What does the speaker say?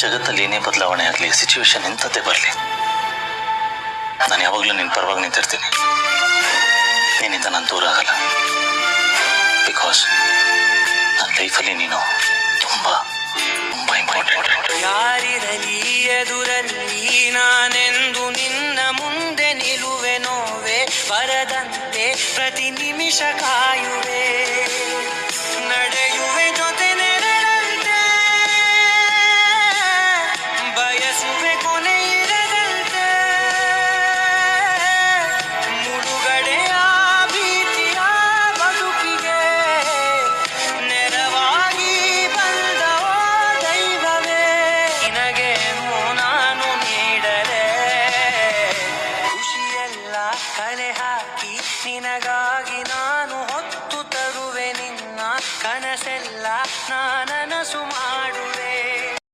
ಜಗತ್ತಲ್ಲಿ ಏನೇ ಬದಲಾವಣೆ ಆಗಲಿ, ಸಿಚುವೇಶನ್ ಎಂಥದ್ದೇ ಬರಲಿ, ನಾನು ಯಾವಾಗಲೂ ನಿನ್ನ ಪರವಾಗಿ ನಿಂತಿರ್ತೀನಿ. ನಿನ್ನಿಂದ ನಾನು ದೂರ ಆಗಲ್ಲ. ಬಿಕಾಸ್ ನನ್ನ ಲೈಫಲ್ಲಿ ನೀನು ತುಂಬ ತುಂಬ ಇಂಪಾರ್ಟೆಂಟ್. ಯಾರಿರಲಿ ಎದುರಲ್ಲಿ ನಾನೆಂದು ನಿನ್ನ ಮುಂದೆ ನಿಲ್ಲುವೆ, ನೋವೆ ಬರದಂತೆ ಪ್ರತಿ ನಿಮಿಷ ಕಾಯುವೆ.